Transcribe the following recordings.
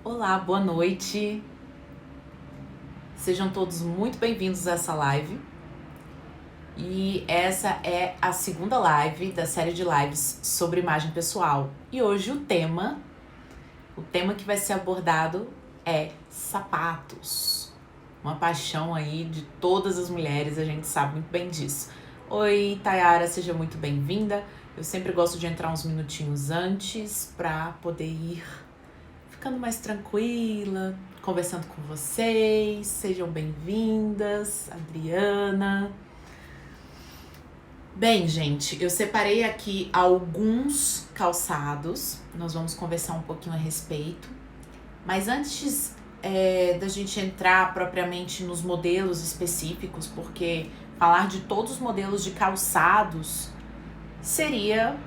Olá, boa noite. Sejam todos muito bem-vindos a essa live. E essa é a segunda live da série de lives sobre imagem pessoal. E hoje o tema que vai ser abordado é sapatos. Uma paixão aí de todas as mulheres, a gente sabe muito bem disso. Oi, Tayara, seja muito bem-vinda. Eu sempre gosto de entrar uns minutinhos antes para poder ir ficando mais tranquila, conversando com vocês. Sejam bem-vindas, Adriana. Bem, gente, eu separei aqui alguns calçados. Nós vamos conversar um pouquinho a respeito. Mas antes da gente entrar propriamente nos modelos específicos, porque falar de todos os modelos de calçados seria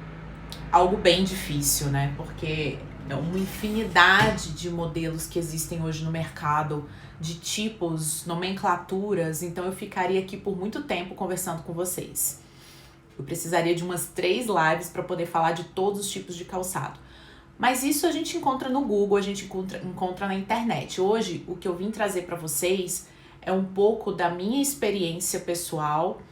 algo bem difícil, né? Porque é uma infinidade de modelos que existem hoje no mercado, de tipos, nomenclaturas, então eu ficaria aqui por muito tempo conversando com vocês. Eu precisaria de umas 3 lives para poder falar de todos os tipos de calçado. Mas isso a gente encontra no Google, a gente encontra na internet. Hoje, o que eu vim trazer para vocês é um pouco da minha experiência pessoal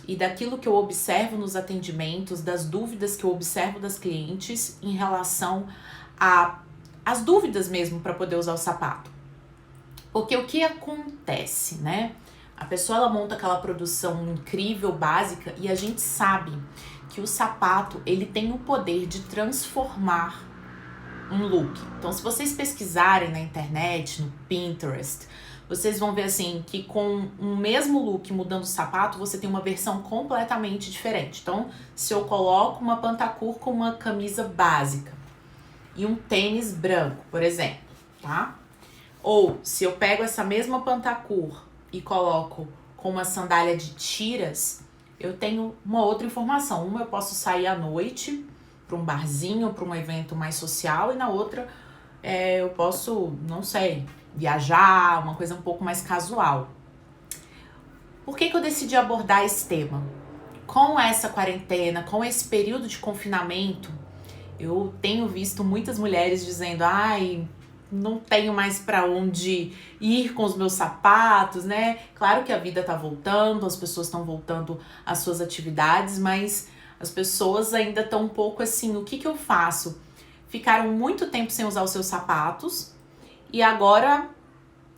e daquilo que eu observo nos atendimentos, das dúvidas que eu observo das clientes em relação às dúvidas mesmo para poder usar o sapato. Porque o que acontece, né? A pessoa ela monta aquela produção incrível, básica, e a gente sabe que o sapato ele tem o poder de transformar um look. Então, se vocês pesquisarem na internet, no Pinterest, vocês vão ver assim que com um mesmo look mudando o sapato, você tem uma versão completamente diferente. Então, se eu coloco uma pantacur com uma camisa básica e um tênis branco, por exemplo, tá? Ou se eu pego essa mesma pantacur e coloco com uma sandália de tiras, eu tenho uma outra informação. Uma eu posso sair à noite para um barzinho, para um evento mais social, e na outra eu posso, não sei, viajar, uma coisa um pouco mais casual. Por que eu decidi abordar esse tema? Com essa quarentena, com esse período de confinamento, eu tenho visto muitas mulheres dizendo, não tenho mais para onde ir com os meus sapatos, né? Claro que a vida tá voltando, as pessoas estão voltando às suas atividades, mas as pessoas ainda estão um pouco assim, o que eu faço? Ficaram muito tempo sem usar os seus sapatos e agora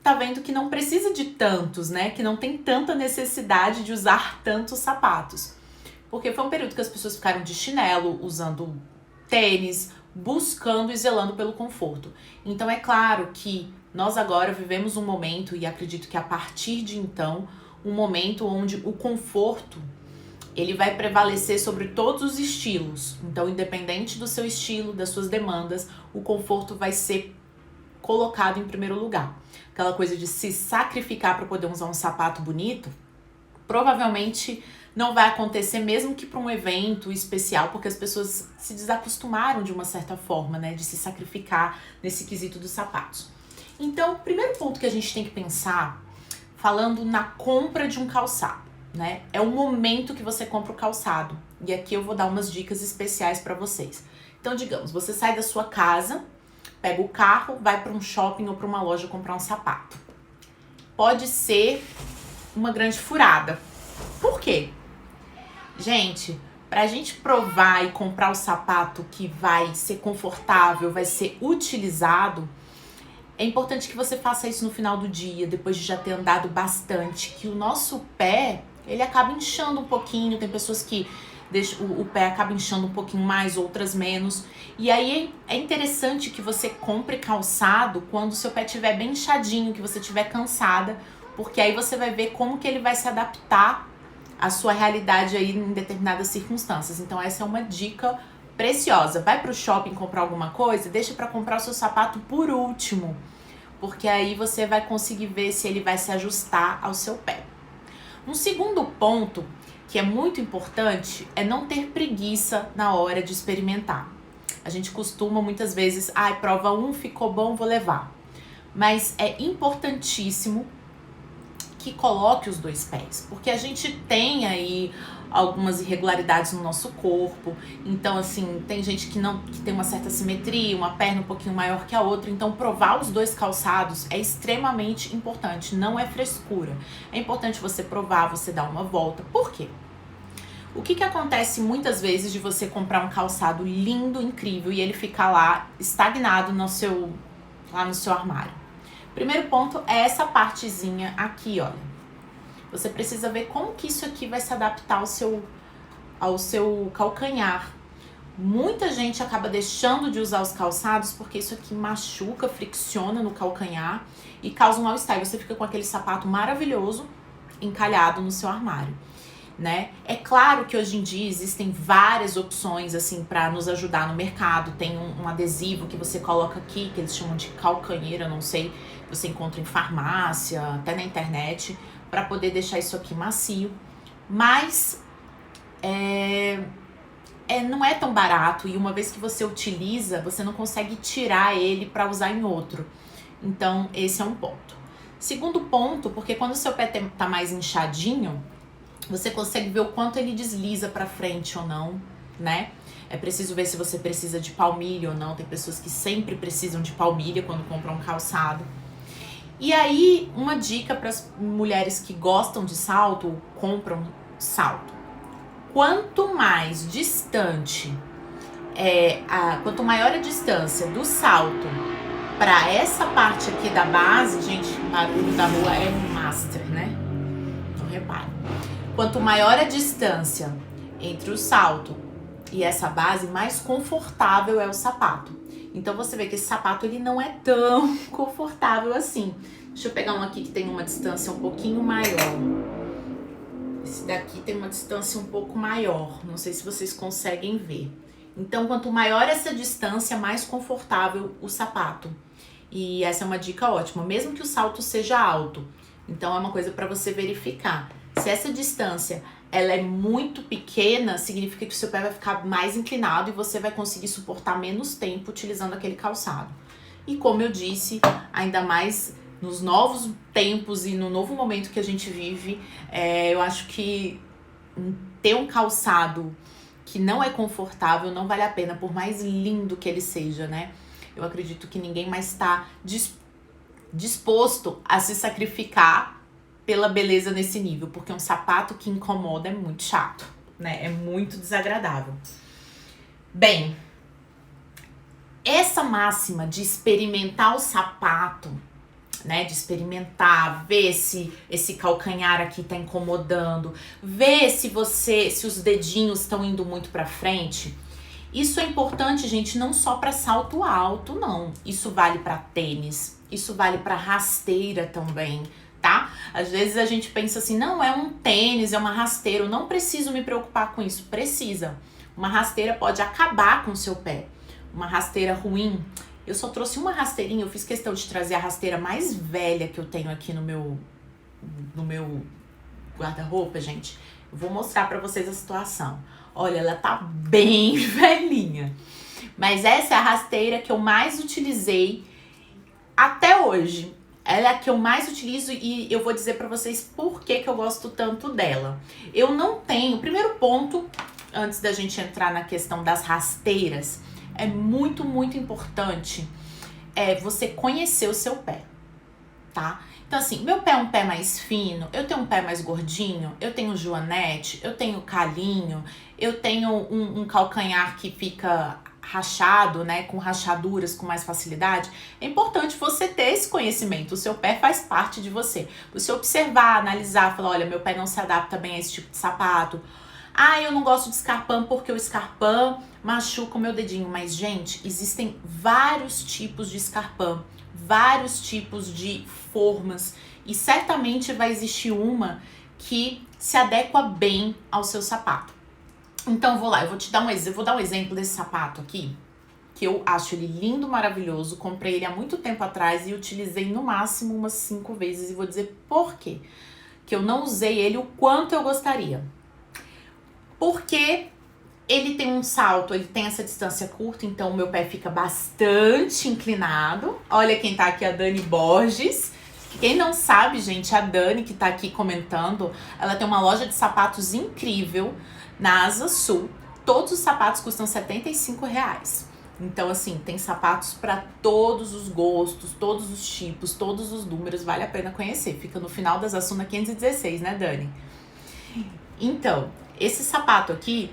tá vendo que não precisa de tantos, né? Que não tem tanta necessidade de usar tantos sapatos. Porque foi um período que as pessoas ficaram de chinelo, usando tênis, buscando e zelando pelo conforto. Então é claro que nós agora vivemos um momento, e acredito que a partir de então, um momento onde o conforto ele vai prevalecer sobre todos os estilos. Então, independente do seu estilo, das suas demandas, o conforto vai ser colocado em primeiro lugar. Aquela coisa de se sacrificar para poder usar um sapato bonito, provavelmente não vai acontecer mesmo que para um evento especial, porque as pessoas se desacostumaram de uma certa forma, né, de se sacrificar nesse quesito dos sapatos. Então, o primeiro ponto que a gente tem que pensar, falando na compra de um calçado, né, é o momento que você compra o calçado. E aqui eu vou dar umas dicas especiais para vocês. Então, digamos, você sai da sua casa, pega o carro, vai para um shopping ou para uma loja comprar um sapato. Pode ser uma grande furada. Por quê? Gente, pra gente provar e comprar o sapato que vai ser confortável, vai ser utilizado, é importante que você faça isso no final do dia, depois de já ter andado bastante, que o nosso pé, ele acaba inchando um pouquinho, tem pessoas que deixam, o pé acaba inchando um pouquinho mais, outras menos, e aí é interessante que você compre calçado quando o seu pé estiver bem inchadinho, que você estiver cansada, porque aí você vai ver como que ele vai se adaptar à sua realidade aí em determinadas circunstâncias. Então essa é uma dica preciosa. Vai pro shopping comprar alguma coisa, deixa para comprar o seu sapato por último, porque aí você vai conseguir ver se ele vai se ajustar ao seu pé. Um segundo ponto que é muito importante é não ter preguiça na hora de experimentar. A gente costuma muitas vezes, prova 1, ficou bom, vou levar. Mas é importantíssimo que coloque os dois pés, porque a gente tem aí algumas irregularidades no nosso corpo. Então, assim, tem gente que tem uma certa simetria, uma perna um pouquinho maior que a outra. Então, provar os dois calçados é extremamente importante, não é frescura. É importante você provar, você dar uma volta. Por quê? O que acontece muitas vezes de você comprar um calçado lindo, incrível, e ele ficar lá estagnado lá no seu armário? Primeiro ponto é essa partezinha aqui, olha. Você precisa ver como que isso aqui vai se adaptar ao seu calcanhar. Muita gente acaba deixando de usar os calçados porque isso aqui machuca, fricciona no calcanhar e causa um mal-estar. Você fica com aquele sapato maravilhoso encalhado no seu armário, né? É claro que hoje em dia existem várias opções assim para nos ajudar no mercado. Tem um adesivo que você coloca aqui, que eles chamam de calcanheira, não sei, você encontra em farmácia, até na internet, para poder deixar isso aqui macio, mas não é tão barato e uma vez que você utiliza, você não consegue tirar ele para usar em outro. Então, esse é um ponto. Segundo ponto, porque quando o seu pé tá mais inchadinho, você consegue ver o quanto ele desliza para frente ou não, né? É preciso ver se você precisa de palmilha ou não. Tem pessoas que sempre precisam de palmilha quando compram um calçado. E aí, uma dica para as mulheres que gostam de salto ou compram salto. Quanto mais distante, quanto maior a distância do salto para essa parte aqui da base, gente, o barulho da rua é master, né? Então repare. Quanto maior a distância entre o salto e essa base, mais confortável é o sapato. Então você vê que esse sapato ele não é tão confortável assim. Deixa eu pegar um aqui que tem uma distância um pouquinho maior. Esse daqui tem uma distância um pouco maior. Não sei se vocês conseguem ver. Então, quanto maior essa distância, mais confortável o sapato. E essa é uma dica ótima, mesmo que o salto seja alto. Então, é uma coisa para você verificar. Se essa distância ela é muito pequena, significa que o seu pé vai ficar mais inclinado e você vai conseguir suportar menos tempo utilizando aquele calçado. E como eu disse, ainda mais nos novos tempos e no novo momento que a gente vive, eu acho que ter um calçado que não é confortável não vale a pena, por mais lindo que ele seja, né? Eu acredito que ninguém mais está disposto a se sacrificar pela beleza nesse nível, porque um sapato que incomoda é muito chato, né? É muito desagradável. Bem, essa máxima de experimentar o sapato, né, de experimentar, ver se esse calcanhar aqui tá incomodando, ver se os dedinhos estão indo muito pra frente. Isso é importante, gente, não só para salto alto, não. Isso vale para tênis, isso vale para rasteira também, tá? Às vezes a gente pensa assim, não, é um tênis, é uma rasteira, eu não preciso me preocupar com isso. Precisa. Uma rasteira pode acabar com o seu pé. Uma rasteira ruim. Eu só trouxe uma rasteirinha, eu fiz questão de trazer a rasteira mais velha que eu tenho aqui no meu guarda-roupa, gente. Eu vou mostrar pra vocês a situação. Olha, ela tá bem velhinha. Mas essa é a rasteira que eu mais utilizei até hoje. Ela é a que eu mais utilizo e eu vou dizer pra vocês por que eu gosto tanto dela. Eu não tenho... Primeiro ponto, antes da gente entrar na questão das rasteiras, é muito, muito importante você conhecer o seu pé, tá? Então, assim, meu pé é um pé mais fino, eu tenho um pé mais gordinho, eu tenho joanete, eu tenho calinho, eu tenho um calcanhar que fica rachado, né, com rachaduras com mais facilidade. É importante você ter esse conhecimento, o seu pé faz parte de você. Você observar, analisar, falar, olha, meu pé não se adapta bem a esse tipo de sapato. Ah, eu não gosto de Scarpam porque o Scarpam machuca o meu dedinho. Mas, gente, existem vários tipos de Scarpam, vários tipos de formas. E certamente vai existir uma que se adequa bem ao seu sapato. Então, eu vou dar um exemplo desse sapato aqui, que eu acho ele lindo, maravilhoso. Comprei ele há muito tempo atrás e utilizei no máximo umas 5 vezes. E vou dizer por quê que eu não usei ele o quanto eu gostaria. Porque ele tem um salto, ele tem essa distância curta, então o meu pé fica bastante inclinado. Olha quem tá aqui, a Dani Borges. Quem não sabe, gente, a Dani, que tá aqui comentando, ela tem uma loja de sapatos incrível na Asa Sul. Todos os sapatos custam R$ 75. Então, assim, tem sapatos para todos os gostos, todos os tipos, todos os números. Vale a pena conhecer. Fica no final das Asuna 516, né, Dani? Então, esse sapato aqui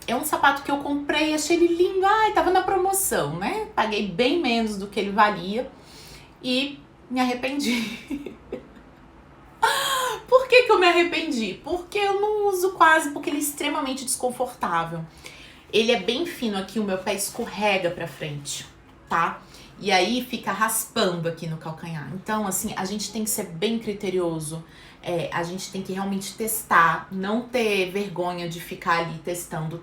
é um sapato que eu comprei, achei ele lindo. Ai, tava na promoção, né? Paguei bem menos do que ele valia e me arrependi. Por que eu me arrependi? Porque eu não uso quase, porque ele é extremamente desconfortável. Ele é bem fino aqui, o meu pé escorrega pra frente, tá? E aí fica raspando aqui no calcanhar. Então, assim, a gente tem que ser bem criterioso. A gente tem que realmente testar, não ter vergonha de ficar ali testando,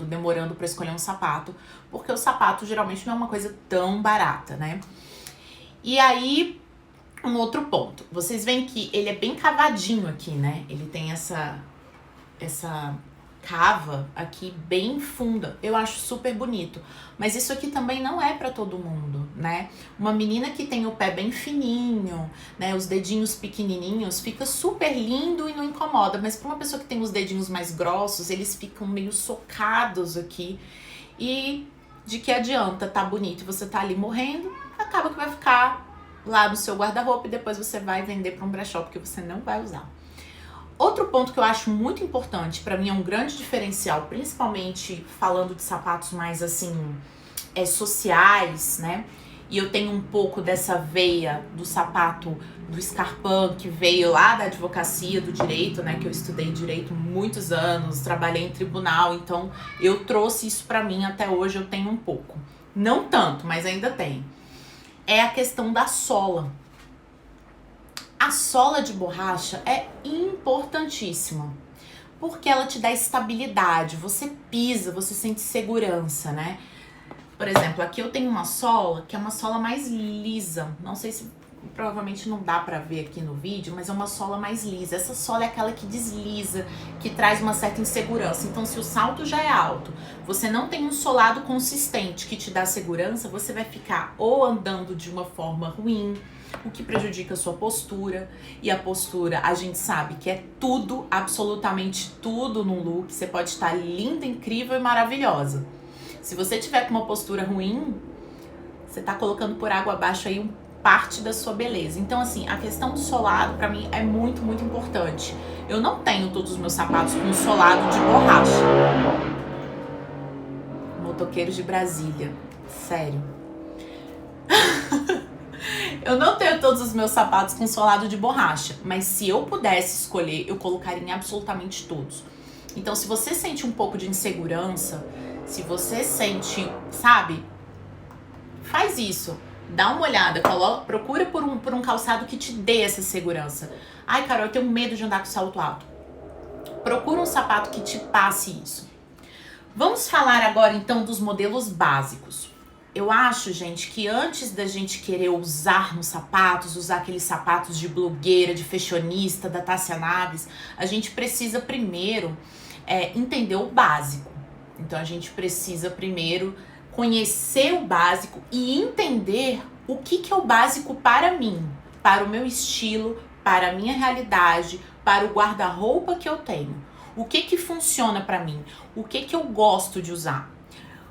demorando pra escolher um sapato. Porque o sapato geralmente não é uma coisa tão barata, né? E aí, um outro ponto. Vocês veem que ele é bem cavadinho aqui, né? Ele tem essa cava aqui bem funda. Eu acho super bonito. Mas isso aqui também não é pra todo mundo, né? Uma menina que tem o pé bem fininho, né? Os dedinhos pequenininhos, fica super lindo e não incomoda. Mas pra uma pessoa que tem os dedinhos mais grossos, eles ficam meio socados aqui. E de que adianta tá bonito e você tá ali morrendo, acaba que vai ficar lá no seu guarda-roupa e depois você vai vender para um brechó porque você não vai usar. Outro ponto que eu acho muito importante, para mim é um grande diferencial, principalmente falando de sapatos mais assim, sociais, né? E eu tenho um pouco dessa veia do sapato do Scarpin, que veio lá da advocacia do direito, né? Que eu estudei direito muitos anos, trabalhei em tribunal, então eu trouxe isso para mim, até hoje eu tenho um pouco. Não tanto, mas ainda tenho. É a questão da sola. A sola de borracha é importantíssima, porque ela te dá estabilidade, você pisa, você sente segurança, né? Por exemplo, aqui eu tenho uma sola, que é uma sola mais lisa, não sei se, provavelmente não dá pra ver aqui no vídeo, mas é uma sola mais lisa. Essa sola é aquela que desliza, que traz uma certa insegurança. Então, se o salto já é alto, você não tem um solado consistente que te dá segurança, você vai ficar ou andando de uma forma ruim, o que prejudica a sua postura. E a postura, a gente sabe que é tudo, absolutamente tudo no look. Você pode estar linda, incrível e maravilhosa. Se você tiver com uma postura ruim, você tá colocando por água abaixo aí parte da sua beleza. Então, assim, a questão do solado, pra mim, é muito, muito importante. Eu não tenho todos os meus sapatos com solado de borracha. Motoqueiros de Brasília. Sério. Eu não tenho todos os meus sapatos com solado de borracha, mas se eu pudesse escolher, eu colocaria em absolutamente todos. Então, se você sente um pouco de insegurança, se você sente, sabe, faz isso. Dá uma olhada, procura por um calçado que te dê essa segurança. Ai, Carol, eu tenho medo de andar com salto alto. Procura um sapato que te passe isso. Vamos falar agora, então, dos modelos básicos. Eu acho, gente, que antes da gente querer usar nos sapatos, usar aqueles sapatos de blogueira, de fashionista, da Tássia Naves, a gente precisa primeiro entender o básico. Então, a gente precisa primeiro conhecer o básico e entender o que é o básico para mim, para o meu estilo, para a minha realidade, para o guarda-roupa que eu tenho. O que funciona para mim? O que eu gosto de usar?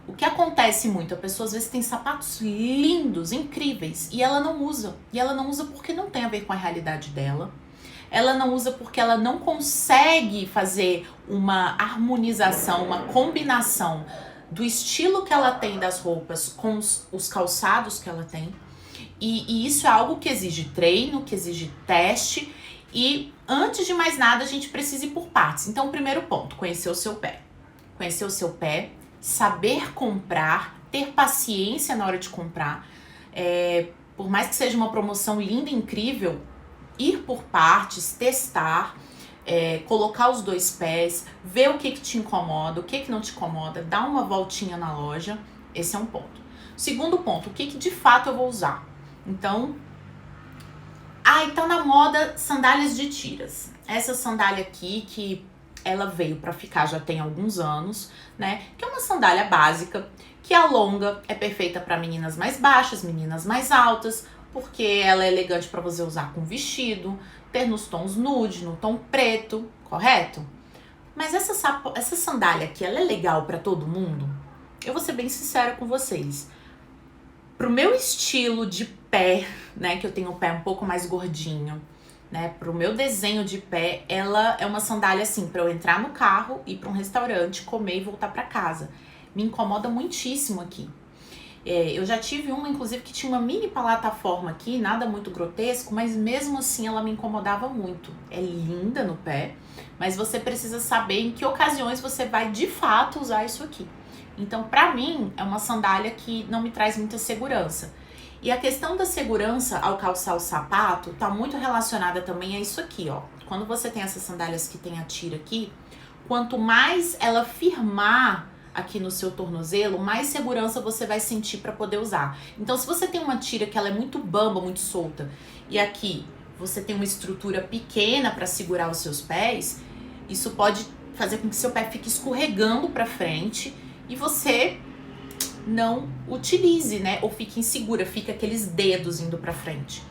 O que acontece muito, a pessoa às vezes tem sapatos lindos, incríveis, e ela não usa. E ela não usa porque não tem a ver com a realidade dela. Ela não usa porque ela não consegue fazer uma harmonização, uma combinação do estilo que ela tem das roupas com os calçados que ela tem. E isso é algo que exige treino, que exige teste. E antes de mais nada, a gente precisa ir por partes. Então, o primeiro ponto, conhecer o seu pé. Conhecer o seu pé, saber comprar, ter paciência na hora de comprar. Por mais que seja uma promoção linda e incrível, ir por partes, testar, colocar os dois pés, ver o que te incomoda, o que não te incomoda, dar uma voltinha na loja. Esse é um ponto. Segundo ponto, o que de fato eu vou usar? Então, tá na moda sandálias de tiras. Essa sandália aqui, que ela veio pra ficar já tem alguns anos, né? Que é uma sandália básica, que alonga, é perfeita para meninas mais baixas, meninas mais altas, porque ela é elegante para você usar com vestido, ter nos tons nude, no tom preto, correto? Mas essa sandália aqui, ela é legal para todo mundo? Eu vou ser bem sincera com vocês. Pro meu estilo de pé, né, que eu tenho o pé um pouco mais gordinho, né, pro meu desenho de pé, ela é uma sandália assim, para eu entrar no carro, ir para um restaurante, comer e voltar para casa. Me incomoda muitíssimo aqui. Eu já tive uma, inclusive, que tinha uma mini plataforma aqui, nada muito grotesco, mas mesmo assim ela me incomodava muito. É linda no pé, mas você precisa saber em que ocasiões você vai de fato usar isso aqui. Então, pra mim, é uma sandália que não me traz muita segurança. E a questão da segurança ao calçar o sapato tá muito relacionada também a isso aqui, ó. Quando você tem essas sandálias que tem a tira aqui, quanto mais ela firmar aqui no seu tornozelo, mais segurança você vai sentir para poder usar. Então, se você tem uma tira que ela é muito bamba, muito solta, e aqui você tem uma estrutura pequena para segurar os seus pés, isso pode fazer com que seu pé fique escorregando para frente e você não utilize, né? Ou fique insegura, fica aqueles dedos indo para frente.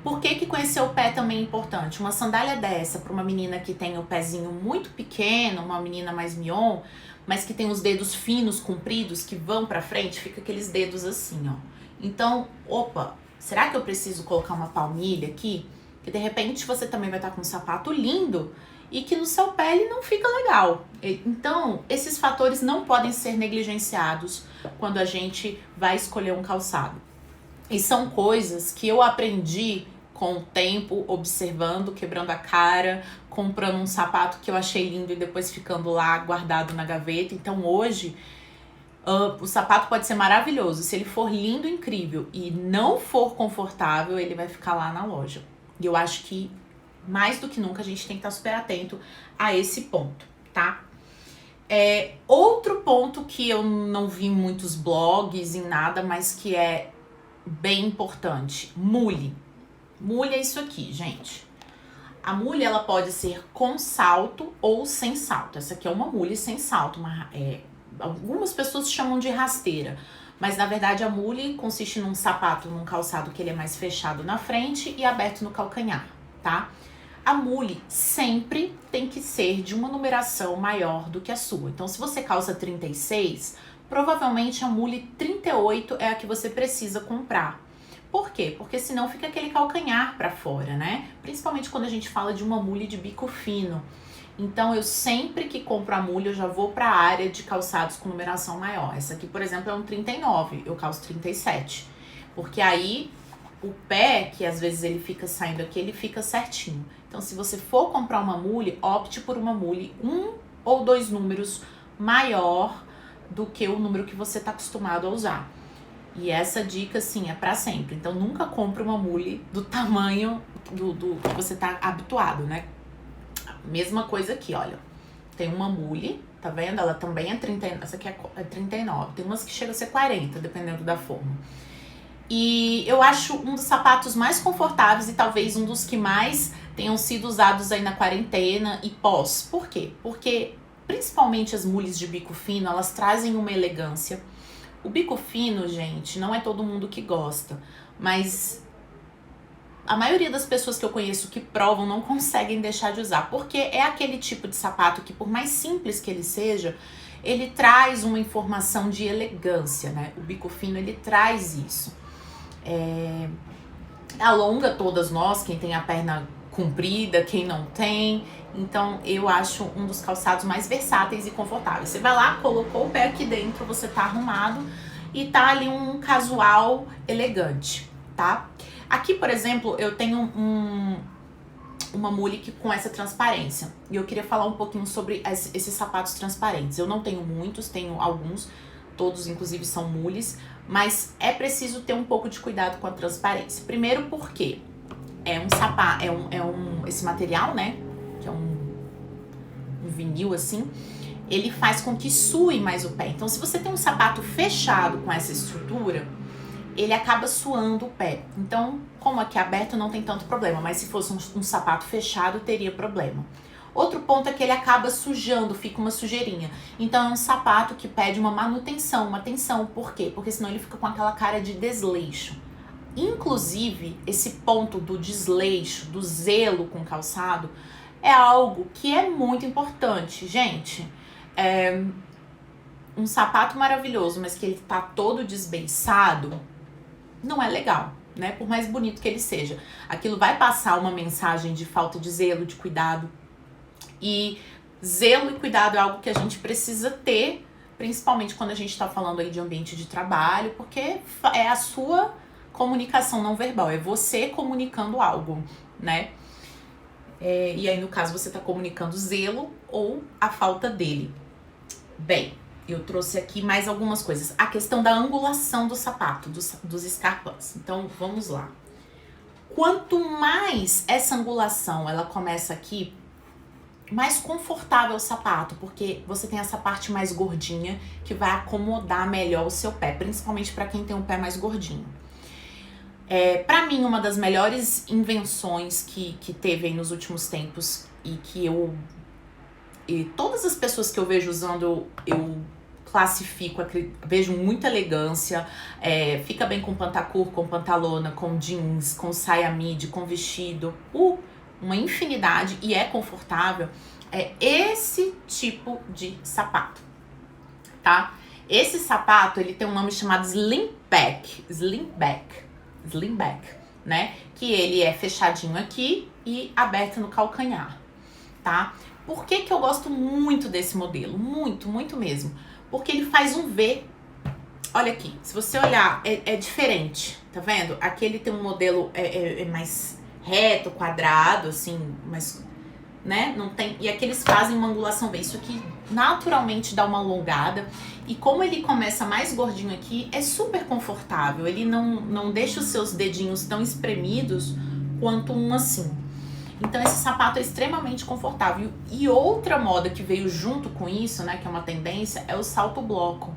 Por que conhecer o pé também é importante? Uma sandália dessa para uma menina que tem o pezinho muito pequeno, uma menina mais mignon, mas que tem os dedos finos, compridos, que vão pra frente, fica aqueles dedos assim, ó. Então, opa, será que eu preciso colocar uma palmilha aqui? Que de repente você também vai estar com um sapato lindo e que no seu pé ele não fica legal. Então, esses fatores não podem ser negligenciados quando a gente vai escolher um calçado. E são coisas que eu aprendi com o tempo, observando, quebrando a cara, comprando um sapato que eu achei lindo e depois ficando lá guardado na gaveta. Então hoje, o sapato pode ser maravilhoso. Se ele for lindo, incrível e não for confortável, ele vai ficar lá na loja. E eu acho que mais do que nunca a gente tem que estar super atento a esse ponto, tá? Outro ponto que eu não vi em muitos blogs, em nada, mas que é bem importante, mule. Mule é isso aqui, gente. A mule, ela pode ser com salto ou sem salto. Essa aqui é uma mule sem salto. Algumas pessoas chamam de rasteira. Mas, na verdade, a mule consiste num sapato, num calçado que ele é mais fechado na frente e aberto no calcanhar, tá? A mule sempre tem que ser de uma numeração maior do que a sua. Então, se você calça 36, provavelmente a mule 38 é a que você precisa comprar. Por quê? Porque senão fica aquele calcanhar pra fora, né? Principalmente quando a gente fala de uma mule de bico fino. Então, eu sempre que compro a mule, eu já vou pra área de calçados com numeração maior. Essa aqui, por exemplo, é um 39, eu calço 37. Porque aí, o pé, que às vezes ele fica saindo aqui, ele fica certinho. Então, se você for comprar uma mule, opte por uma mule 1 ou 2 números maior do que o número que você tá acostumado a usar. E essa dica, sim, é pra sempre. Então, nunca compre uma mule do tamanho do que você tá habituado, né? Mesma coisa aqui, olha. Tem uma mule, tá vendo? Ela também é 30, essa aqui é 39. Tem umas que chegam a ser 40, dependendo da forma. E eu acho um dos sapatos mais confortáveis e talvez um dos que mais tenham sido usados aí na quarentena e pós. Por quê? Porque, principalmente as mules de bico fino, elas trazem uma elegância. O bico fino, gente, não é todo mundo que gosta, mas a maioria das pessoas que eu conheço que provam não conseguem deixar de usar, porque é aquele tipo de sapato que, por mais simples que ele seja, ele traz uma informação de elegância, né? O bico fino, ele traz isso. Alonga todas nós, quem tem a perna comprida, quem não tem. Então, eu acho um dos calçados mais versáteis e confortáveis. Você vai lá, colocou o pé aqui dentro, você tá arrumado e tá ali um casual elegante, tá? Aqui, por exemplo, eu tenho uma mule com essa transparência. E eu queria falar um pouquinho sobre esses sapatos transparentes. Eu não tenho muitos, tenho alguns, todos inclusive são mules, mas é preciso ter um pouco de cuidado com a transparência. Primeiro porque é um sapato, esse material, né, que é um vinil assim, ele faz com que sue mais o pé. Então, se você tem um sapato fechado com essa estrutura, ele acaba suando o pé. Então, como aqui é aberto, não tem tanto problema, mas se fosse um sapato fechado, teria problema. Outro ponto é que ele acaba sujando, fica uma sujeirinha. Então, é um sapato que pede uma manutenção, uma atenção. Por quê? Porque senão ele fica com aquela cara de desleixo. Inclusive, esse ponto do desleixo, do zelo com o calçado, é algo que é muito importante. Gente, um sapato maravilhoso, mas que ele tá todo desbeiçado, não é legal, né? Por mais bonito que ele seja. Aquilo vai passar uma mensagem de falta de zelo, de cuidado. E zelo e cuidado é algo que a gente precisa ter, principalmente quando a gente tá falando aí de ambiente de trabalho, porque é a sua comunicação não verbal, é você comunicando algo, né? E aí, no caso, você tá comunicando zelo ou a falta dele. Bem, eu trouxe aqui mais algumas coisas. A questão da angulação do sapato, dos escarpins. Então, vamos lá. Quanto mais essa angulação ela começa aqui, mais confortável o sapato, porque você tem essa parte mais gordinha que vai acomodar melhor o seu pé, principalmente para quem tem um pé mais gordinho. Para mim, uma das melhores invenções que teve aí nos últimos tempos e que todas as pessoas que eu vejo usando, eu classifico, vejo muita elegância, fica bem com pantacur, com pantalona, com jeans, com saia midi, com vestido, uma infinidade e é confortável, é esse tipo de sapato, tá? Esse sapato, ele tem um nome chamado Slingback, né? Que ele é fechadinho aqui e aberto no calcanhar, tá? Por que que eu gosto muito desse modelo? Muito, muito mesmo. Porque ele faz um V. Olha aqui, se você olhar, é diferente, tá vendo? Aqui ele tem um modelo mais reto, quadrado, assim, mas, né? Não tem. E aqui eles fazem uma angulação V. Isso aqui naturalmente dá uma alongada. E como ele começa mais gordinho aqui, é super confortável. Ele não deixa os seus dedinhos tão espremidos quanto um assim. Então esse sapato é extremamente confortável. E outra moda que veio junto com isso, né, que é uma tendência, é o salto bloco,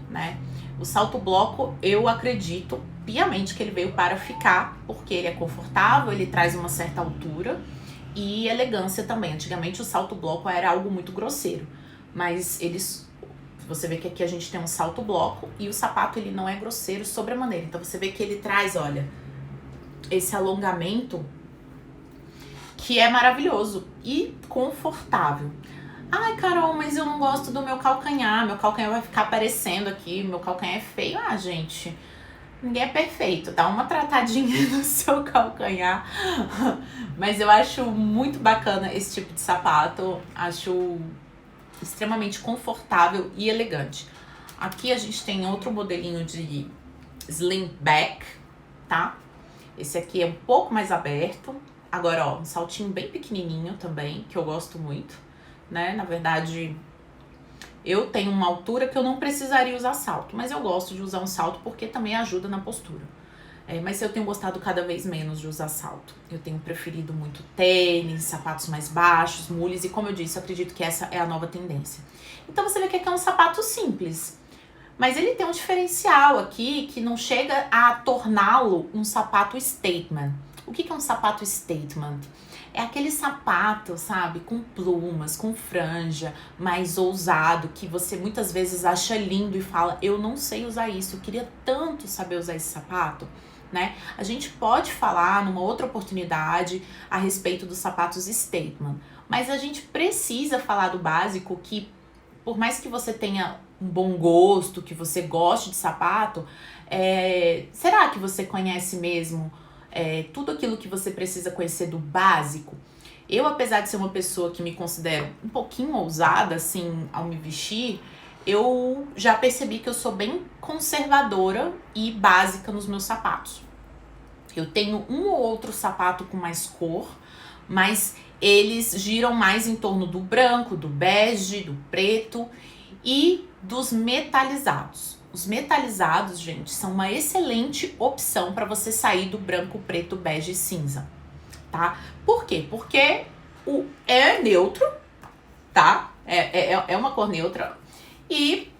né? O salto bloco, eu acredito piamente que ele veio para ficar, porque ele é confortável, ele traz uma certa altura e elegância também. Antigamente o salto bloco era algo muito grosseiro, mas você vê que aqui a gente tem um salto bloco e o sapato ele não é grosseiro sobremaneira. Então você vê que ele traz, olha, esse alongamento que é maravilhoso e confortável. Ai, Carol, mas eu não gosto do meu calcanhar vai ficar aparecendo aqui, meu calcanhar é feio. Ah, gente, ninguém é perfeito, dá uma tratadinha no seu calcanhar. Mas eu acho muito bacana esse tipo de sapato, acho extremamente confortável e elegante. Aqui a gente tem outro modelinho de slingback, tá? Esse aqui é um pouco mais aberto. Agora, ó, um saltinho bem pequenininho também, que eu gosto muito, né? Na verdade, eu tenho uma altura que eu não precisaria usar salto, mas eu gosto de usar um salto porque também ajuda na postura. Mas eu tenho gostado cada vez menos de usar salto. Eu tenho preferido muito tênis, sapatos mais baixos, mules, e como eu disse, eu acredito que essa é a nova tendência. Então você vê que aqui é um sapato simples, mas ele tem um diferencial aqui que não chega a torná-lo um sapato statement. O que é um sapato statement? É aquele sapato, sabe, com plumas, com franja, mais ousado, que você muitas vezes acha lindo e fala, eu não sei usar isso, eu queria tanto saber usar esse sapato, né? A gente pode falar numa outra oportunidade a respeito dos sapatos statement, mas a gente precisa falar do básico que, por mais que você tenha um bom gosto, que você goste de sapato, será que você conhece mesmo tudo aquilo que você precisa conhecer do básico? Eu, apesar de ser uma pessoa que me considero um pouquinho ousada, assim, ao me vestir, eu já percebi que eu sou bem conservadora e básica nos meus sapatos. Eu tenho um ou outro sapato com mais cor, mas eles giram mais em torno do branco, do bege, do preto e dos metalizados. Os metalizados, gente, são uma excelente opção para você sair do branco, preto, bege e cinza, tá? Por quê? Porque é neutro, tá? É uma cor neutra e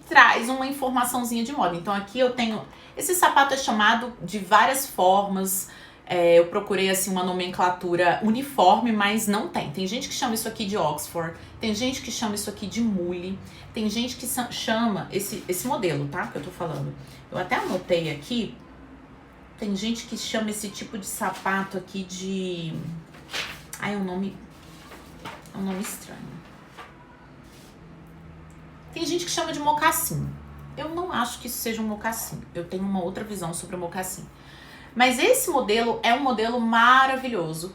traz uma informaçãozinha de moda. Então aqui eu tenho... Esse sapato é chamado de várias formas, Eu procurei, assim, uma nomenclatura uniforme, mas não tem. Tem gente que chama isso aqui de Oxford, tem gente que chama isso aqui de mule, tem gente que chama esse modelo, tá? Que eu tô falando. Eu até anotei aqui. Tem gente que chama esse tipo de sapato aqui de... Ai, é um nome estranho. Tem gente que chama de mocassim. Eu não acho que isso seja um mocassim. Eu tenho uma outra visão sobre o mocassim. Mas esse modelo é um modelo maravilhoso,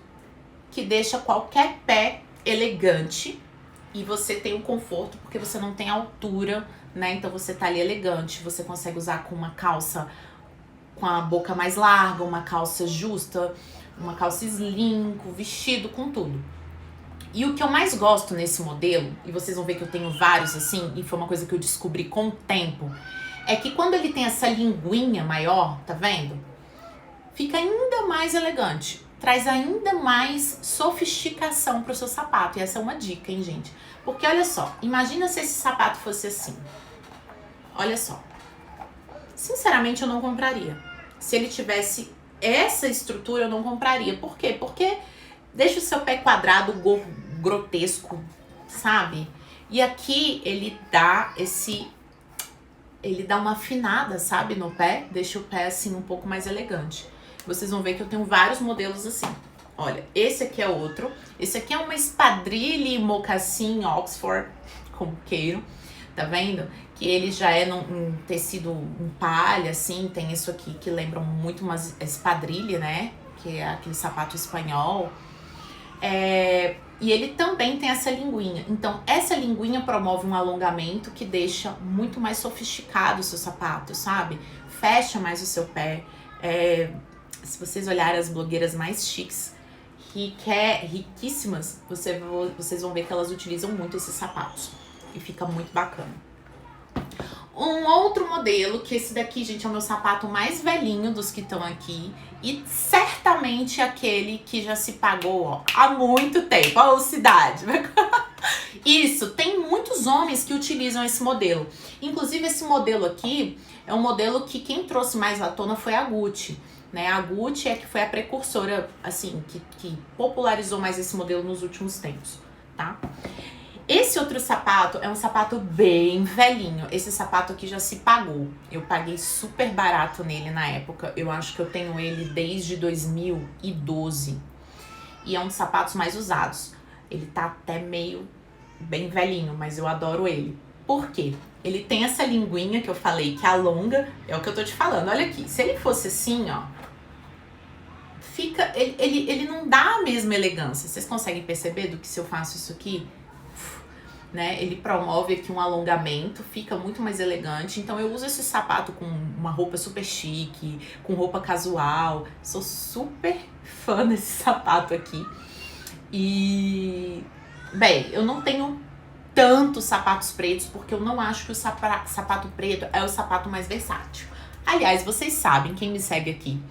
que deixa qualquer pé elegante e você tem o conforto porque você não tem altura, né? Então você tá ali elegante, você consegue usar com uma calça com a boca mais larga, uma calça justa, uma calça slim, com vestido, com tudo. E o que eu mais gosto nesse modelo, e vocês vão ver que eu tenho vários assim, e foi uma coisa que eu descobri com o tempo, é que quando ele tem essa linguinha maior, tá vendo? Fica ainda mais elegante, traz ainda mais sofisticação pro seu sapato. E essa é uma dica, hein, gente? Porque olha só, imagina se esse sapato fosse assim. Olha só. Sinceramente, eu não compraria. Se ele tivesse essa estrutura, eu não compraria. Por quê? Porque deixa o seu pé quadrado, grotesco, sabe? E aqui ele dá uma afinada, sabe, no pé. Deixa o pé, assim, um pouco mais elegante. Vocês vão ver que eu tenho vários modelos assim. Olha, esse aqui é outro. Esse aqui é uma espadrilha mocassim Oxford, como queiram. Tá vendo? Que ele já é num tecido em palha, assim. Tem isso aqui que lembra muito uma espadrilha, né? Que é aquele sapato espanhol. E ele também tem essa linguinha. Então, essa linguinha promove um alongamento que deixa muito mais sofisticado o seu sapato, sabe? Fecha mais o seu pé. Se vocês olharem as blogueiras mais chiques, riquíssimas, vocês vão ver que elas utilizam muito esses sapatos. E fica muito bacana. Um outro modelo, que esse daqui, gente, é o meu sapato mais velhinho dos que estão aqui. E certamente aquele que já se pagou, ó, há muito tempo. Ó, cidade. Isso, tem muitos homens que utilizam esse modelo. Inclusive, esse modelo aqui é um modelo que quem trouxe mais à tona foi a Gucci. Né? A Gucci é que foi a precursora, assim, que popularizou mais esse modelo nos últimos tempos, tá? Esse outro sapato é um sapato bem velhinho. Esse sapato aqui já se pagou. Eu paguei super barato nele na época. Eu acho que eu tenho ele desde 2012. E é um dos sapatos mais usados. Ele tá até meio bem velhinho, mas eu adoro ele. Por quê? Ele tem essa linguinha que eu falei que alonga. É o que eu tô te falando. Olha aqui. Se ele fosse assim, ó, fica... Ele não dá a mesma elegância. Vocês conseguem perceber do que se eu faço isso aqui? Né? Ele promove aqui um alongamento, fica muito mais elegante. Então eu uso esse sapato com uma roupa super chique, com roupa casual. Sou super fã desse sapato aqui. E, bem, eu não tenho tantos sapatos pretos porque eu não acho que o sapato preto é o sapato mais versátil. Aliás, vocês sabem, quem me segue aqui,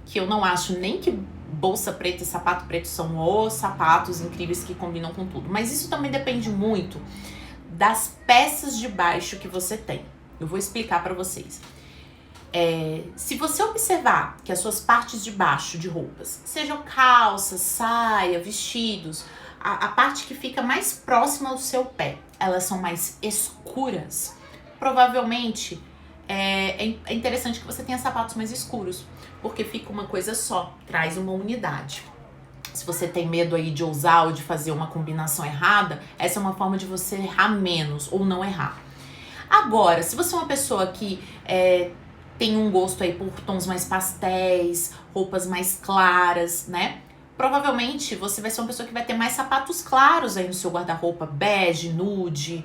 que eu não acho nem que bolsa preta e sapato preto são os sapatos incríveis que combinam com tudo. Mas isso também depende muito das peças de baixo que você tem. Eu vou explicar pra vocês. Se você observar que as suas partes de baixo de roupas, sejam calças, saia, vestidos, a parte que fica mais próxima ao seu pé, elas são mais escuras, provavelmente é interessante que você tenha sapatos mais escuros, porque fica uma coisa só, traz uma unidade. Se você tem medo aí de ousar ou de fazer uma combinação errada, essa é uma forma de você errar menos ou não errar. Agora, se você é uma pessoa que tem um gosto aí por tons mais pastéis, roupas mais claras, né? Provavelmente você vai ser uma pessoa que vai ter mais sapatos claros aí no seu guarda-roupa, bege, nude.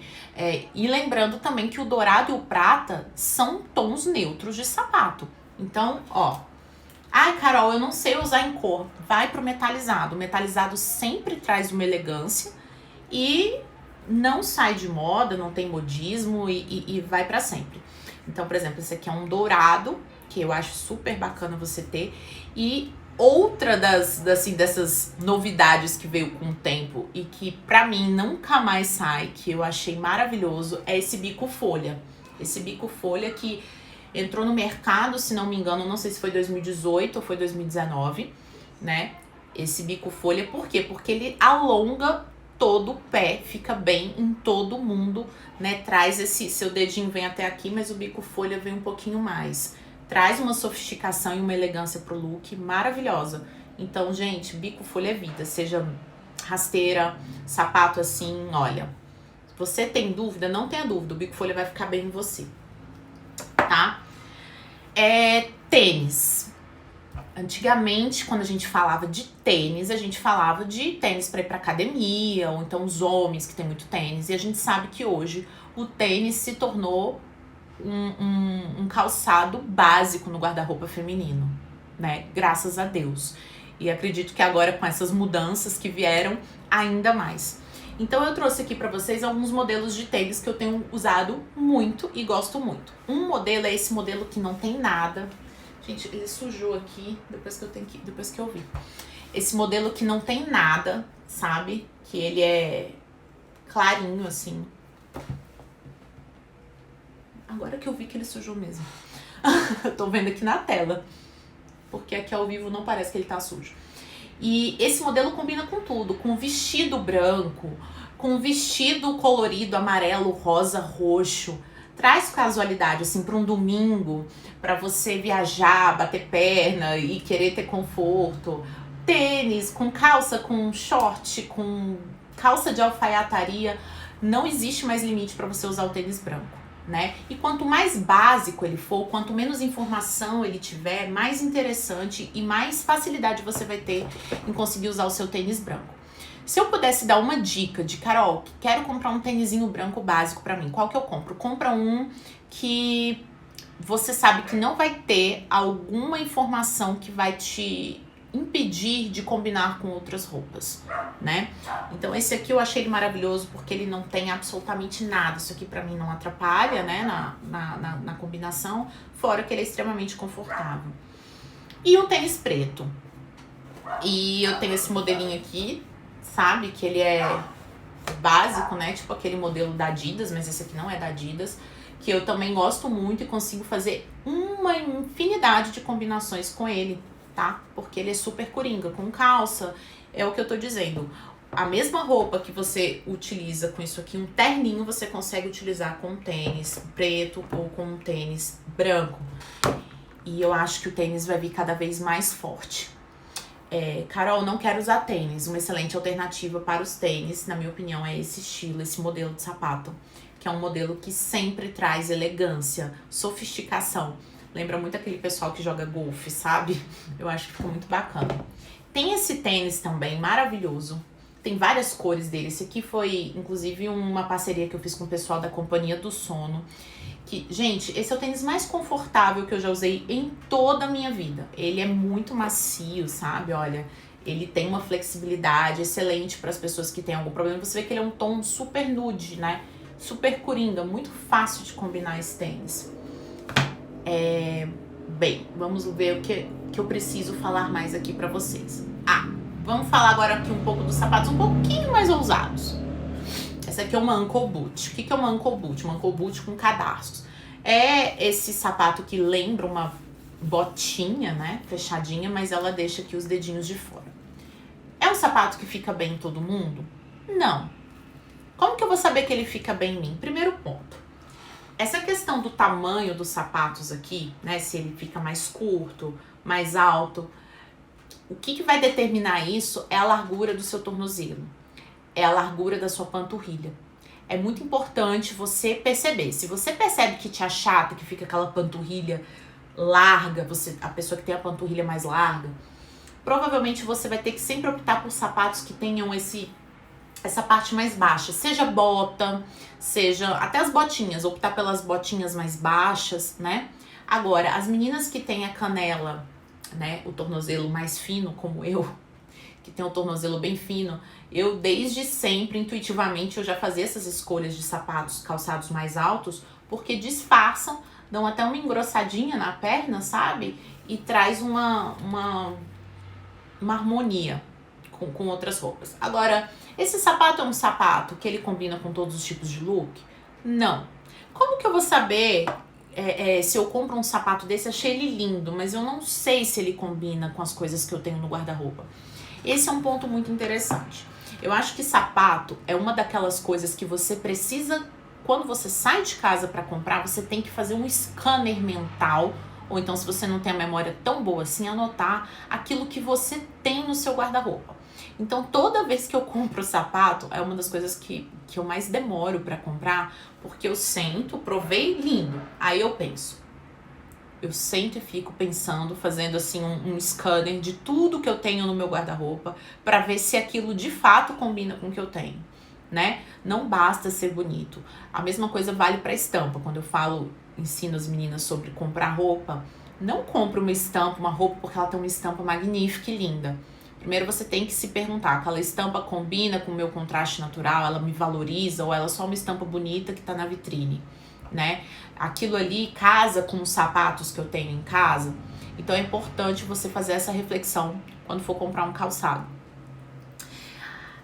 E lembrando também que o dourado e o prata são tons neutros de sapato. Então, ó. Ai, Carol, eu não sei usar em cor. Vai pro metalizado. O metalizado sempre traz uma elegância e não sai de moda, não tem modismo e vai pra sempre. Então, por exemplo, esse aqui é um dourado, que eu acho super bacana você ter. E outra dessas novidades que veio com o tempo e que pra mim nunca mais sai, que eu achei maravilhoso, é esse bico folha. Esse bico folha que Entrou no mercado, se não me engano, não sei se foi 2018 ou foi 2019, né? Esse bico folha, por quê? Porque ele alonga todo o pé, fica bem em todo mundo, né? Traz esse, seu dedinho vem até aqui, mas o bico folha vem um pouquinho mais. Traz uma sofisticação e uma elegância pro look maravilhosa. Então, gente, bico folha é vida, seja rasteira, sapato assim, olha. Se você tem dúvida, não tenha dúvida, o bico folha vai ficar bem em você, tá? Tênis. Antigamente, quando a gente falava de tênis, a gente falava de tênis para ir pra academia, ou então os homens que tem muito tênis. E a gente sabe que hoje o tênis se tornou um calçado básico no guarda-roupa feminino, né? Graças a Deus. E acredito que agora com essas mudanças que vieram, ainda mais. Então eu trouxe aqui pra vocês alguns modelos de tênis que eu tenho usado muito e gosto muito. Um modelo é esse modelo que não tem nada. Gente, ele sujou aqui, depois que eu vi. Esse modelo que não tem nada, sabe? Que ele é clarinho, assim. Agora que eu vi que ele sujou mesmo. Eu tô vendo aqui na tela. Porque aqui ao vivo não parece que ele tá sujo. E esse modelo combina com tudo. Com vestido branco, com vestido colorido, amarelo, rosa, roxo. Traz casualidade, assim, para um domingo, para você viajar, bater perna e querer ter conforto. Tênis, com calça, com short, com calça de alfaiataria. Não existe mais limite para você usar o tênis branco, né? E quanto mais básico ele for, quanto menos informação ele tiver, mais interessante e mais facilidade você vai ter em conseguir usar o seu tênis branco. Se eu pudesse dar uma dica de Carol, que quero comprar um tênisinho branco básico pra mim, qual que eu compro? Compra um que você sabe que não vai ter alguma informação que vai te impedir de combinar com outras roupas, né? Então esse aqui eu achei ele maravilhoso porque ele não tem absolutamente nada. Isso aqui pra mim não atrapalha, né, na combinação, fora que ele é extremamente confortável. E um tênis preto. E eu tenho esse modelinho aqui, sabe? Que ele é básico, né? Tipo aquele modelo da Adidas, mas esse aqui não é da Adidas. Que eu também gosto muito e consigo fazer uma infinidade de combinações com ele, tá? Porque ele é super coringa, com calça, é o que eu tô dizendo. A mesma roupa que você utiliza com isso aqui, um terninho, você consegue utilizar com um tênis preto ou com um tênis branco. E eu acho que o tênis vai vir cada vez mais forte. Carol, não quero usar tênis. Uma excelente alternativa para os tênis, na minha opinião, é esse estilo, esse modelo de sapato. Que é um modelo que sempre traz elegância, sofisticação. Lembra muito aquele pessoal que joga golfe, sabe? Eu acho que ficou muito bacana. Tem esse tênis também, maravilhoso. Tem várias cores dele. Esse aqui foi, inclusive, uma parceria que eu fiz com o pessoal da Companhia do Sono. Que, gente, esse é o tênis mais confortável que eu já usei em toda a minha vida. Ele é muito macio, sabe? Olha, ele tem uma flexibilidade excelente para as pessoas que têm algum problema. Você vê que ele é um tom super nude, né? Super coringa, muito fácil de combinar esse tênis. Bem, vamos ver o que eu preciso falar mais aqui pra vocês. Vamos falar agora aqui um pouco dos sapatos um pouquinho mais ousados. Essa aqui é uma ankle boot. O que é uma ankle boot? Uma ankle boot com cadarços. É esse sapato que lembra uma botinha, né? Fechadinha, mas ela deixa aqui os dedinhos de fora. É um sapato que fica bem em todo mundo? Não. Como que eu vou saber que ele fica bem em mim? Primeiro ponto. Essa questão do tamanho dos sapatos aqui, né? Se ele fica mais curto, mais alto. O que vai determinar isso é a largura do seu tornozelo. É a largura da sua panturrilha. É muito importante você perceber. Se você percebe que te achata, que fica aquela panturrilha larga, a pessoa que tem a panturrilha mais larga, provavelmente você vai ter que sempre optar por sapatos que tenham essa parte mais baixa. Seja bota, seja até as botinhas, optar pelas botinhas mais baixas, né? Agora, as meninas que têm a canela, né, o tornozelo mais fino, como eu, que tem o tornozelo bem fino, eu desde sempre, intuitivamente, eu já fazia essas escolhas de sapatos calçados mais altos, porque disfarçam, dão até uma engrossadinha na perna, sabe? E traz uma harmonia com outras roupas. Agora, esse sapato é um sapato que ele combina com todos os tipos de look? Não. Como que eu vou saber se eu compro um sapato desse, achei ele lindo, mas eu não sei se ele combina com as coisas que eu tenho no guarda-roupa. Esse é um ponto muito interessante. Eu acho que sapato é uma daquelas coisas que você precisa, quando você sai de casa para comprar, você tem que fazer um scanner mental, ou então, se você não tem a memória tão boa assim, anotar aquilo que você tem no seu guarda-roupa. Então, toda vez que eu compro sapato, é uma das coisas que eu mais demoro para comprar, porque eu sento, provei, lindo. Aí eu penso. Eu sento e fico pensando, fazendo assim um scanner de tudo que eu tenho no meu guarda-roupa, para ver se aquilo de fato combina com o que eu tenho, né? Não basta ser bonito. A mesma coisa vale para estampa. Quando eu ensino as meninas sobre comprar roupa, não compre uma estampa, uma roupa porque ela tem uma estampa magnífica e linda. Primeiro você tem que se perguntar, aquela estampa combina com o meu contraste natural, ela me valoriza, ou ela é só uma estampa bonita que tá na vitrine, né? Aquilo ali casa com os sapatos que eu tenho em casa. Então é importante você fazer essa reflexão quando for comprar um calçado.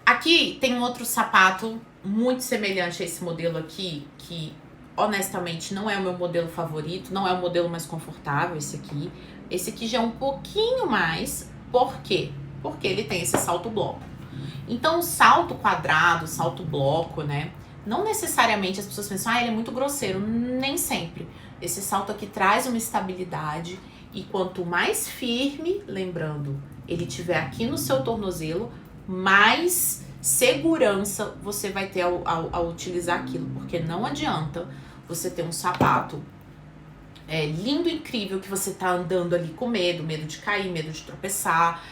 Aqui tem um outro sapato muito semelhante a esse modelo aqui, que honestamente não é o meu modelo favorito, não é o modelo mais confortável, esse aqui. Esse aqui já é um pouquinho mais, por quê? Porque ele tem esse salto bloco. Então o salto quadrado, salto bloco, né? Não necessariamente as pessoas pensam, ele é muito grosseiro. Nem sempre. Esse salto aqui traz uma estabilidade e quanto mais firme, lembrando, ele tiver aqui no seu tornozelo, mais segurança você vai ter ao utilizar aquilo. Porque não adianta você ter um sapato lindo, incrível, que você tá andando ali com medo de cair, medo de tropeçar.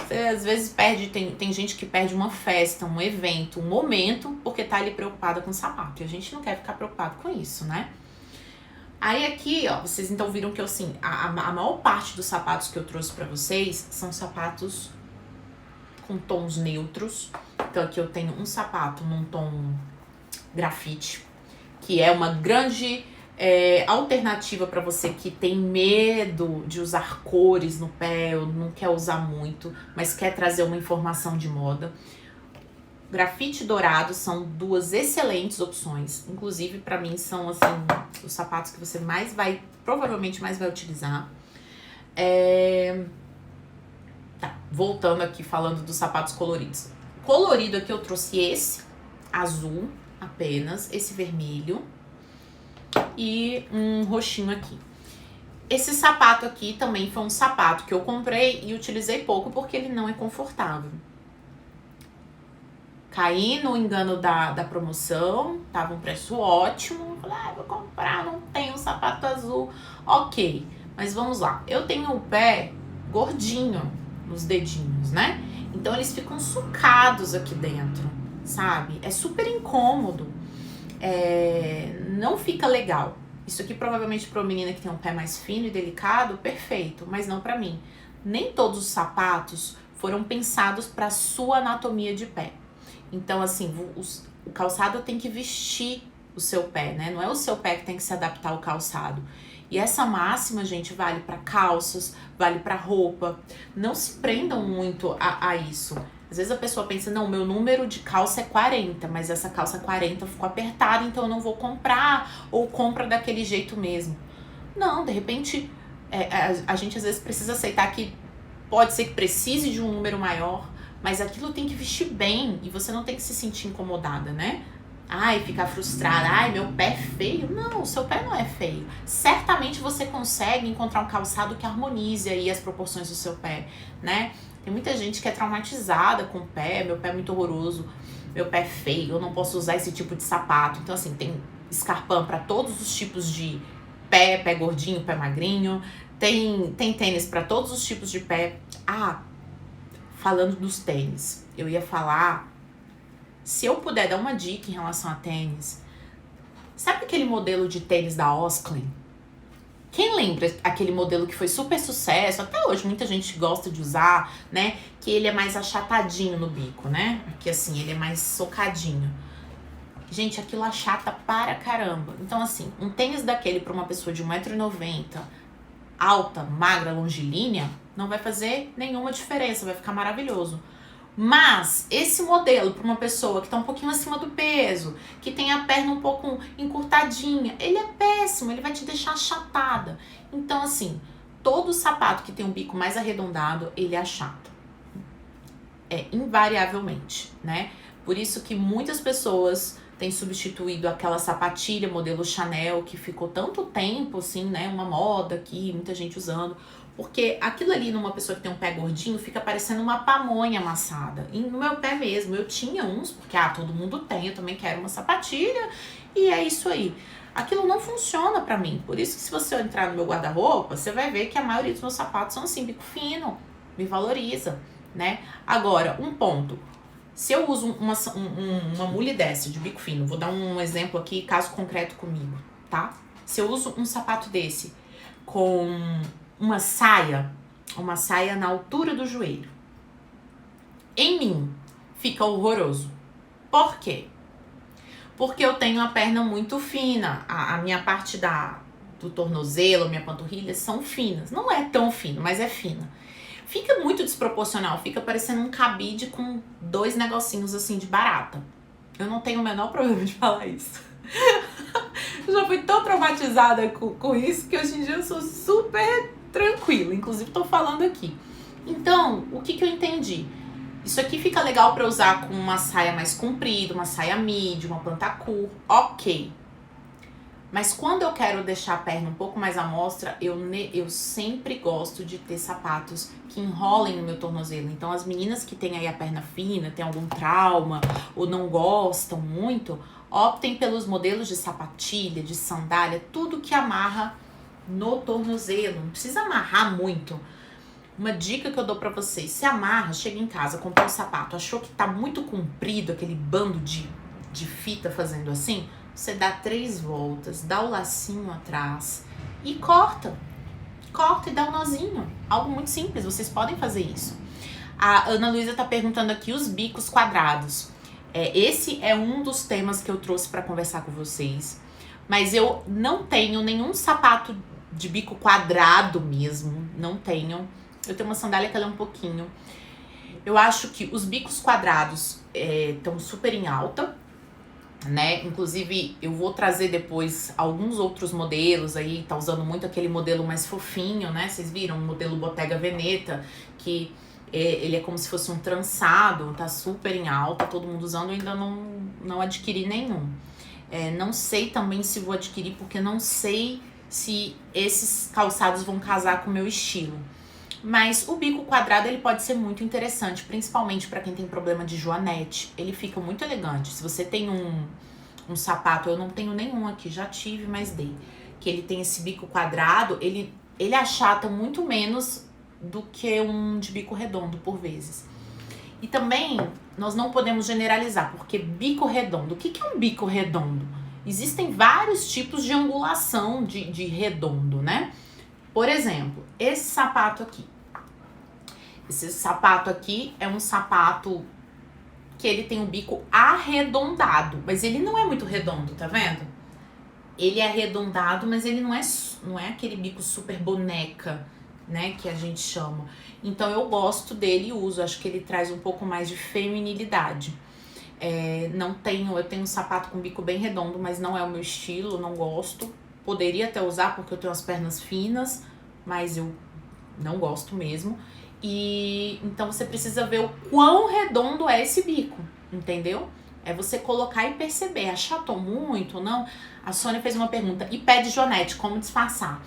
Você às vezes perde, tem gente que perde uma festa, um evento, um momento, porque tá ali preocupada com o sapato. E a gente não quer ficar preocupado com isso, né? Aí aqui, ó, vocês então viram que assim, a maior parte dos sapatos que eu trouxe pra vocês são sapatos com tons neutros. Então aqui eu tenho um sapato num tom grafite, que é uma grande alternativa para você que tem medo de usar cores no pé, ou não quer usar muito, mas quer trazer uma informação de moda. Grafite e dourado são duas excelentes opções. Inclusive, para mim, são assim os sapatos que você provavelmente mais vai utilizar. Tá, voltando aqui, falando dos sapatos coloridos. Colorido aqui eu trouxe esse, azul apenas, esse vermelho e um roxinho aqui. Esse sapato aqui também foi um sapato que eu comprei e utilizei pouco porque ele não é confortável. Caí no engano da promoção, tava um preço ótimo. Falei, vou comprar, não tenho um sapato azul. Ok, mas vamos lá. Eu tenho o pé gordinho nos dedinhos, né? Então eles ficam sucados aqui dentro, sabe? É super incômodo. Não fica legal. Isso aqui provavelmente para uma menina que tem um pé mais fino e delicado, perfeito, mas não para mim. Nem todos os sapatos foram pensados para sua anatomia de pé. Então, assim, o calçado tem que vestir o seu pé, né? Não é o seu pé que tem que se adaptar ao calçado. E essa máxima, gente, vale para calças, vale para roupa. Não se prendam muito a isso. Às vezes a pessoa pensa, não, meu número de calça é 40, mas essa calça 40 ficou apertada, então eu não vou comprar, ou compra daquele jeito mesmo. Não, de repente, a gente às vezes precisa aceitar que pode ser que precise de um número maior, mas aquilo tem que vestir bem e você não tem que se sentir incomodada, né? Ai, ficar frustrada, ai, meu pé é feio. Não, o seu pé não é feio. Certamente você consegue encontrar um calçado que harmonize aí as proporções do seu pé, né? Tem muita gente que é traumatizada com o pé, meu pé é muito horroroso, meu pé é feio, eu não posso usar esse tipo de sapato. Então, assim, tem Scarpam para todos os tipos de pé gordinho, pé magrinho, tem tênis para todos os tipos de pé. Falando dos tênis, eu ia falar, se eu puder dar uma dica em relação a tênis, sabe aquele modelo de tênis da Osklen? Quem lembra aquele modelo que foi super sucesso, até hoje muita gente gosta de usar, né? Que ele é mais achatadinho no bico, né? Que assim, ele é mais socadinho. Gente, aquilo achata para caramba. Então assim, um tênis daquele para uma pessoa de 1,90 m, alta, magra, longilínea, não vai fazer nenhuma diferença, vai ficar maravilhoso. Mas esse modelo para uma pessoa que está um pouquinho acima do peso, que tem a perna um pouco encurtadinha, ele é péssimo, ele vai te deixar achatada. Então, assim, todo sapato que tem um bico mais arredondado, ele é chato. Invariavelmente, né? Por isso que muitas pessoas têm substituído aquela sapatilha modelo Chanel, que ficou tanto tempo, assim, né? Uma moda aqui, muita gente usando. Porque aquilo ali numa pessoa que tem um pé gordinho fica parecendo uma pamonha amassada. E no meu pé mesmo, eu tinha uns, porque todo mundo tem, eu também quero uma sapatilha, e é isso aí. Aquilo não funciona pra mim. Por isso que se você entrar no meu guarda-roupa, você vai ver que a maioria dos meus sapatos são assim, bico fino, me valoriza, né? Agora, um ponto. Se eu uso uma mule dessa de bico fino, vou dar um exemplo aqui, caso concreto comigo, tá? Se eu uso um sapato desse com uma saia na altura do joelho, em mim fica horroroso. Por quê? Porque eu tenho a perna muito fina, a minha parte do tornozelo, minha panturrilha são finas. Não é tão fino, mas é fina. Fica muito desproporcional, fica parecendo um cabide com 2 negocinhos assim de barata. Eu não tenho o menor problema de falar isso. Eu já fui tão traumatizada com isso que hoje em dia eu sou super tranquila, inclusive tô falando aqui. Então, o que eu entendi? Isso aqui fica legal pra usar com uma saia mais comprida, uma saia midi, uma pantacur, ok. Mas quando eu quero deixar a perna um pouco mais à mostra, eu sempre gosto de ter sapatos que enrolem no meu tornozelo. Então as meninas que têm aí a perna fina, têm algum trauma ou não gostam muito, optem pelos modelos de sapatilha, de sandália, tudo que amarra no tornozelo. Não precisa amarrar muito. Uma dica que eu dou pra vocês: se amarra, chega em casa, comprou um sapato, achou que tá muito comprido, aquele bando de fita fazendo assim, você dá 3 voltas, dá o lacinho atrás e corta e dá um nozinho. Algo muito simples, vocês podem fazer isso. A Ana Luísa tá perguntando aqui os bicos quadrados. Esse é um dos temas que eu trouxe para conversar com vocês. Mas eu não tenho nenhum sapato de bico quadrado mesmo, não tenho. Eu tenho uma sandália que ela é um pouquinho. Eu acho que os bicos quadrados estão super em alta, né? Inclusive, eu vou trazer depois alguns outros modelos aí, tá usando muito aquele modelo mais fofinho, né? Vocês viram? O modelo Bottega Veneta, que ele é como se fosse um trançado, tá super em alta, todo mundo usando, eu ainda não adquiri nenhum. Não sei também se vou adquirir, porque não sei se esses calçados vão casar com o meu estilo. Mas o bico quadrado ele pode ser muito interessante, principalmente para quem tem problema de joanete. Ele fica muito elegante. Se você tem um sapato, eu não tenho nenhum aqui, já tive, mas dei. Que ele tem esse bico quadrado, ele achata muito menos do que um de bico redondo, por vezes. E também, nós não podemos generalizar, porque bico redondo, o que é um bico redondo? Existem vários tipos de angulação de redondo, né? Por exemplo, esse sapato aqui. Esse sapato aqui é um sapato que ele tem um bico arredondado, mas ele não é muito redondo, tá vendo? Ele é arredondado, mas ele não é aquele bico super boneca, né, que a gente chama. Então eu gosto dele e uso, acho que ele traz um pouco mais de feminilidade. Eu tenho um sapato com bico bem redondo, mas não é o meu estilo, não gosto. Poderia até usar porque eu tenho as pernas finas, mas eu não gosto mesmo. E então você precisa ver o quão redondo é esse bico, entendeu? É você colocar e perceber, achatou muito ou não? A Sônia fez uma pergunta, e pé de joanete, como disfarçar?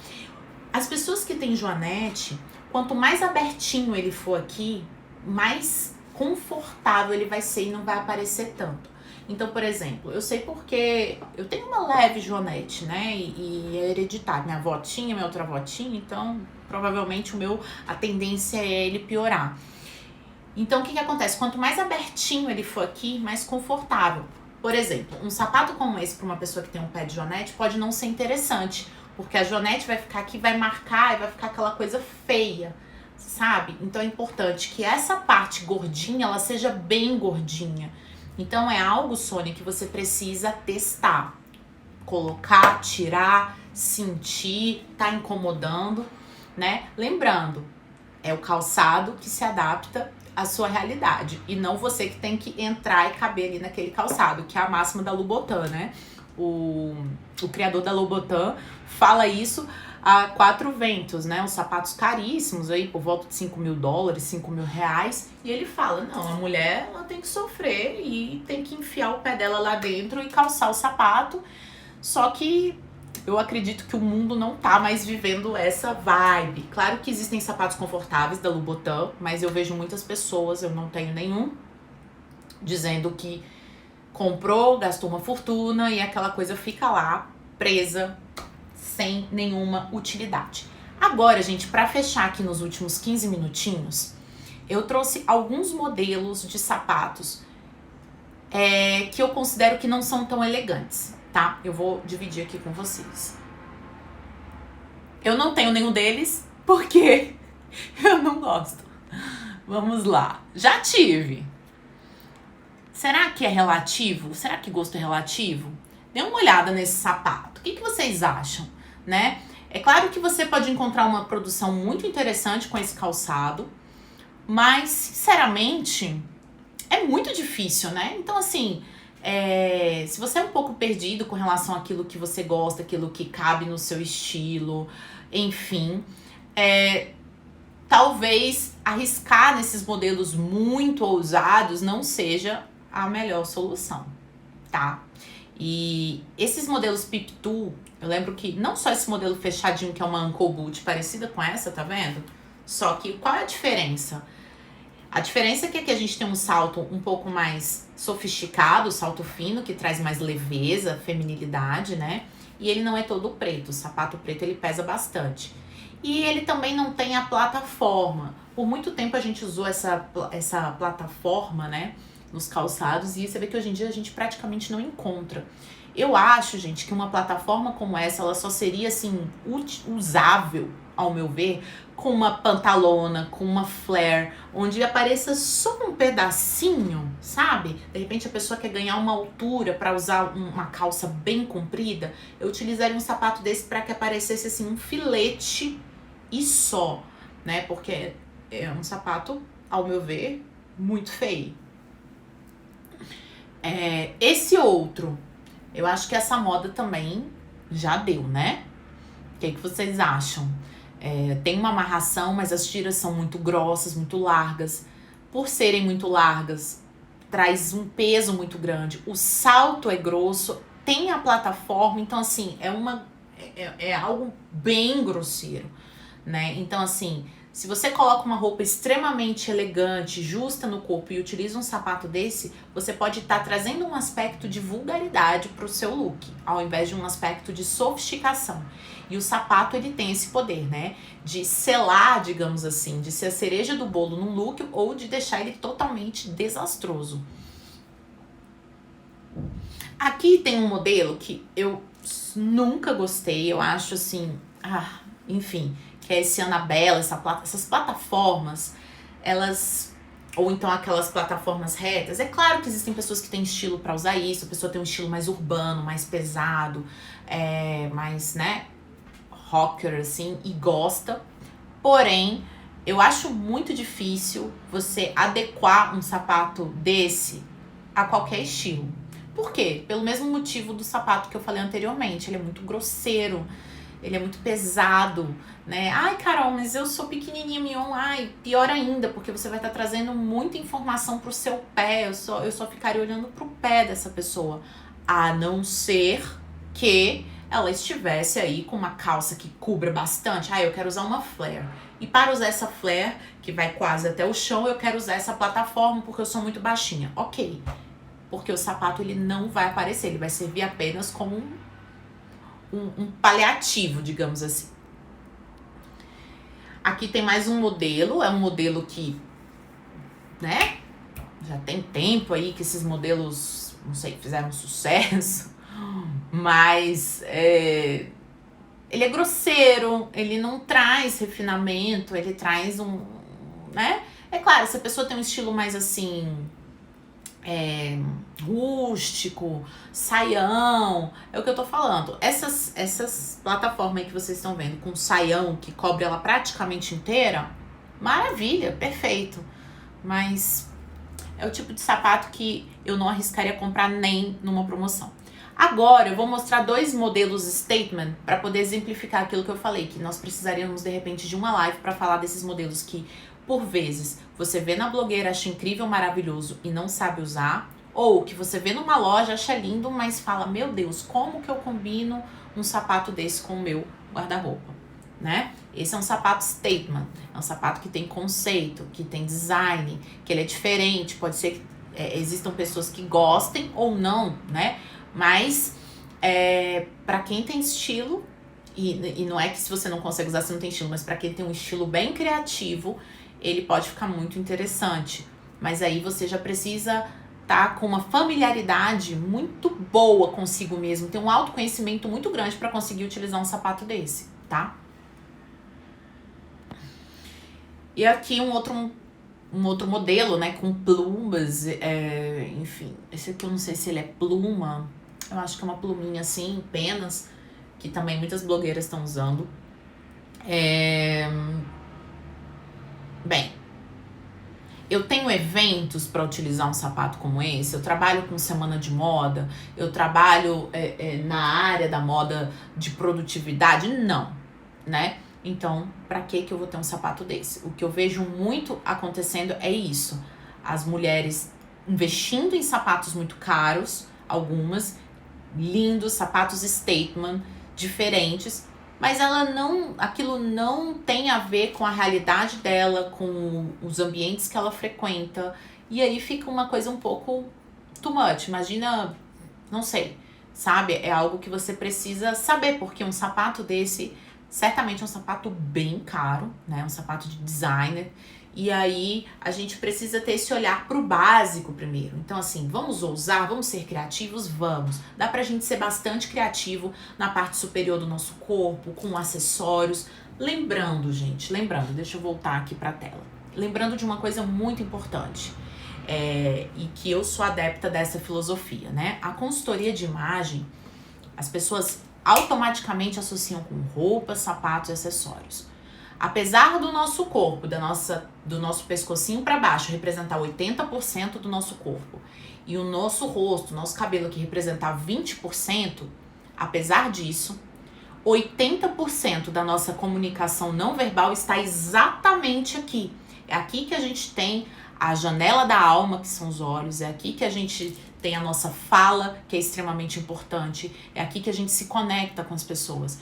As pessoas que têm joanete, quanto mais abertinho ele for aqui, mais confortável ele vai ser e não vai aparecer tanto. Então, por exemplo, eu sei porque eu tenho uma leve joanete, né? E é hereditário. Minha avó tinha, minha outra avó tinha, então provavelmente a tendência é ele piorar. Então, o que acontece? Quanto mais abertinho ele for aqui, mais confortável. Por exemplo, um sapato como esse para uma pessoa que tem um pé de joanete pode não ser interessante, porque a joanete vai ficar aqui, vai marcar e vai ficar aquela coisa feia, sabe? Então é importante que essa parte gordinha, ela seja bem gordinha. Então é algo, Sônia, que você precisa testar. Colocar, tirar, sentir, tá incomodando, né? Lembrando, é o calçado que se adapta a sua realidade. E não você que tem que entrar e caber ali naquele calçado, que é a máxima da Louboutin, né? O criador da Louboutin fala isso a quatro ventos, né? Os sapatos caríssimos aí, por volta de $5.000, R$5.000. E ele fala, não, a mulher ela tem que sofrer e tem que enfiar o pé dela lá dentro e calçar o sapato. Só que eu acredito que o mundo não tá mais vivendo essa vibe. Claro que existem sapatos confortáveis da Louboutin, mas eu vejo muitas pessoas, eu não tenho nenhum, dizendo que comprou, gastou uma fortuna e aquela coisa fica lá, presa, sem nenhuma utilidade. Agora, gente, para fechar aqui nos últimos 15 minutinhos, eu trouxe alguns modelos de sapatos que eu considero que não são tão elegantes, tá? Eu vou dividir aqui com vocês. Eu não tenho nenhum deles, porque eu não gosto. Vamos lá. Já tive. Será que é relativo? Será que gosto é relativo? Dê uma olhada nesse sapato. O que vocês acham, né? É claro que você pode encontrar uma produção muito interessante com esse calçado, mas, sinceramente, é muito difícil, né? Então, assim, se você é um pouco perdido com relação àquilo que você gosta, aquilo que cabe no seu estilo, enfim, talvez arriscar nesses modelos muito ousados não seja a melhor solução, tá? E esses modelos Pip-Toe, eu lembro que não só esse modelo fechadinho, que é uma ankle boot parecida com essa, tá vendo? Só que qual é a diferença? A diferença é que aqui a gente tem um salto um pouco mais sofisticado, salto fino, que traz mais leveza, feminilidade, né? E ele não é todo preto, o sapato preto ele pesa bastante. E ele também não tem a plataforma. Por muito tempo a gente usou essa plataforma, né, nos calçados, e você vê que hoje em dia a gente praticamente não encontra. Eu acho, gente, que uma plataforma como essa, ela só seria, assim, usável, ao meu ver, com uma pantalona, com uma flare, onde apareça só um pedacinho, sabe? De repente a pessoa quer ganhar uma altura para usar uma calça bem comprida, eu utilizaria um sapato desse para que aparecesse, assim, um filete e só, né? Porque é um sapato, ao meu ver, muito feio. Esse outro, eu acho que essa moda também já deu, né? O que vocês acham? Tem uma amarração, mas as tiras são muito grossas, muito largas. Por serem muito largas, traz um peso muito grande. O salto é grosso, tem a plataforma, então assim, é algo bem grosseiro, né? Então assim, se você coloca uma roupa extremamente elegante, justa no corpo e utiliza um sapato desse, você pode estar trazendo um aspecto de vulgaridade para o seu look, ao invés de um aspecto de sofisticação. E o sapato, ele tem esse poder, né? De selar, digamos assim, de ser a cereja do bolo num look ou de deixar ele totalmente desastroso. Aqui tem um modelo que eu nunca gostei, eu acho assim, enfim, que é esse Annabella, essas plataformas, elas, ou então aquelas plataformas retas. É claro que existem pessoas que têm estilo para usar isso, a pessoa tem um estilo mais urbano, mais pesado, mais, né, rocker, assim, e gosta. Porém, eu acho muito difícil você adequar um sapato desse a qualquer estilo. Por quê? Pelo mesmo motivo do sapato que eu falei anteriormente, ele é muito grosseiro, ele é muito pesado, né? Ai, Carol, mas eu sou pequenininha, mignon. Ai, pior ainda, porque você vai estar trazendo muita informação pro seu pé. Eu só ficaria olhando pro pé dessa pessoa. A não ser que ela estivesse aí com uma calça que cubra bastante. Eu quero usar uma flare. E para usar essa flare, que vai quase até o chão, eu quero usar essa plataforma porque eu sou muito baixinha. Ok. Porque o sapato, ele não vai aparecer. Ele vai servir apenas como um paliativo, digamos assim. Aqui tem mais um modelo, é um modelo que, né, já tem tempo aí que esses modelos, não sei, fizeram sucesso, mas ele é grosseiro, ele não traz refinamento, ele traz né? É claro, se a pessoa tem um estilo mais assim, rústico, saião, é o que eu tô falando. Essas plataformas aí que vocês estão vendo, com saião que cobre ela praticamente inteira, maravilha, perfeito. mas é o tipo de sapato que eu não arriscaria comprar nem numa promoção. Agora eu vou mostrar 2 modelos statement para poder exemplificar aquilo que eu falei, que nós precisaríamos de repente de uma live para falar desses modelos que por vezes você vê na blogueira, acha incrível, maravilhoso e não sabe usar, ou que você vê numa loja, acha lindo, mas fala, meu Deus, como que eu combino um sapato desse com o meu guarda-roupa, né? Esse é um sapato statement, é um sapato que tem conceito, que tem design, que ele é diferente, pode ser que existam pessoas que gostem ou não, né? Mas para quem tem estilo, e não é que se você não consegue usar, você não tem estilo, mas para quem tem um estilo bem criativo, ele pode ficar muito interessante. Mas aí você já precisa estar com uma familiaridade muito boa consigo mesmo, ter um autoconhecimento muito grande para conseguir utilizar um sapato desse, tá? E aqui um outro modelo, né, com plumas, enfim, esse aqui eu não sei se ele é pluma, eu acho que é uma pluminha assim, penas, que também muitas blogueiras estão usando. Bem, eu tenho eventos para utilizar um sapato como esse, eu trabalho com semana de moda, eu trabalho na área da moda de produtividade? Não, né? Então, para que eu vou ter um sapato desse? O que eu vejo muito acontecendo é isso. As mulheres investindo em sapatos muito caros, algumas, lindos, sapatos statement, diferentes, mas aquilo não tem a ver com a realidade dela, com os ambientes que ela frequenta, e aí fica uma coisa um pouco too much. Imagina, não sei, sabe? É algo que você precisa saber, porque um sapato desse certamente é um sapato bem caro, né? Um sapato de designer. E aí a gente precisa ter esse olhar pro básico primeiro. Então assim, vamos ousar, vamos ser criativos? Vamos. Dá pra gente ser bastante criativo na parte superior do nosso corpo, com acessórios. Lembrando, gente, deixa eu voltar aqui pra tela. Lembrando de uma coisa muito importante. E que eu sou adepta dessa filosofia, né? A consultoria de imagem, as pessoas automaticamente associam com roupas, sapatos e acessórios. Apesar do nosso corpo, do nosso pescocinho para baixo representar 80% do nosso corpo e o nosso rosto, nosso cabelo aqui representar 20%, apesar disso, 80% da nossa comunicação não verbal está exatamente aqui. É aqui que a gente tem a janela da alma, que são os olhos, é aqui que a gente tem a nossa fala, que é extremamente importante, é aqui que a gente se conecta com as pessoas.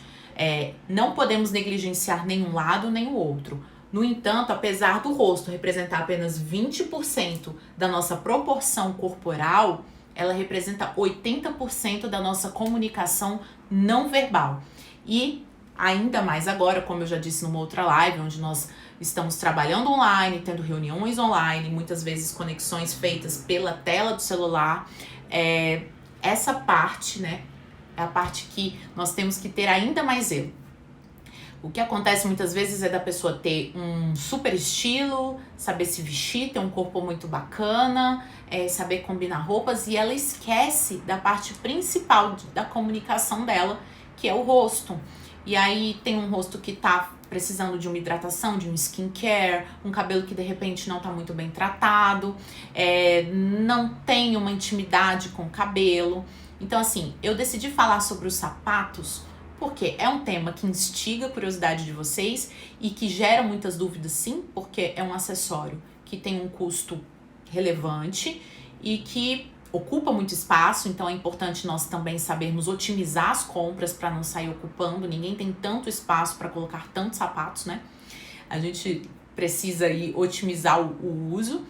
Não podemos negligenciar nenhum lado nem o outro. No entanto, apesar do rosto representar apenas 20% da nossa proporção corporal, ela representa 80% da nossa comunicação não verbal. E ainda mais agora, como eu já disse numa outra live, onde nós estamos trabalhando online, tendo reuniões online, muitas vezes conexões feitas pela tela do celular. Essa parte, né, é a parte que nós temos que ter ainda mais zelo. O que acontece muitas vezes é da pessoa ter um super estilo, saber se vestir, ter um corpo muito bacana, saber combinar roupas, e ela esquece da parte principal da comunicação dela, que é o rosto. E aí tem um rosto que tá precisando de uma hidratação, de um skincare, um cabelo que de repente não tá muito bem tratado, não tem uma intimidade com o cabelo. Então assim, eu decidi falar sobre os sapatos porque é um tema que instiga a curiosidade de vocês e que gera muitas dúvidas, sim, porque é um acessório que tem um custo relevante e que ocupa muito espaço, então é importante nós também sabermos otimizar as compras para não sair ocupando. Ninguém tem tanto espaço para colocar tantos sapatos, né? A gente precisa aí otimizar o uso.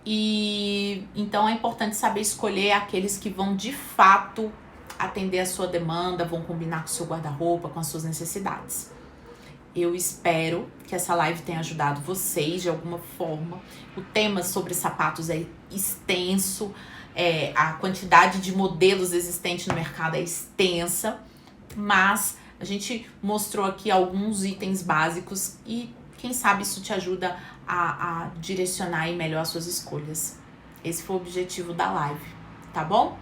E então é importante saber escolher aqueles que vão de fato atender a sua demanda, vão combinar com o seu guarda-roupa, com as suas necessidades. Eu espero que essa live tenha ajudado vocês de alguma forma. O tema sobre sapatos é extenso, a quantidade de modelos existentes no mercado é extensa, mas a gente mostrou aqui alguns itens básicos e quem sabe isso te ajuda a direcionar aí melhor as suas escolhas. Esse foi o objetivo da live, tá bom?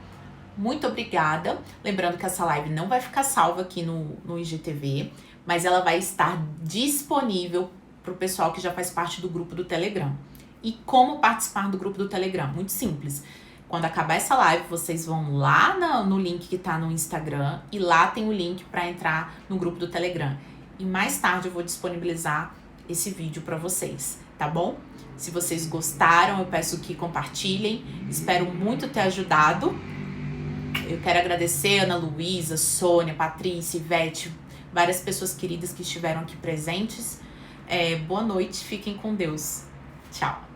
Muito obrigada. Lembrando que essa live não vai ficar salva aqui no IGTV, mas ela vai estar disponível para o pessoal que já faz parte do grupo do Telegram. e como participar do grupo do Telegram. Muito simples. Quando acabar essa live, vocês vão lá no link que tá no Instagram e lá tem o link para entrar no grupo do Telegram. E mais tarde eu vou disponibilizar esse vídeo para vocês, tá bom? Se vocês gostaram, eu peço que compartilhem. Espero muito ter ajudado. Eu quero agradecer a Ana Luísa, Sônia, Patrícia, Ivete, várias pessoas queridas que estiveram aqui presentes. Boa noite, fiquem com Deus. Tchau.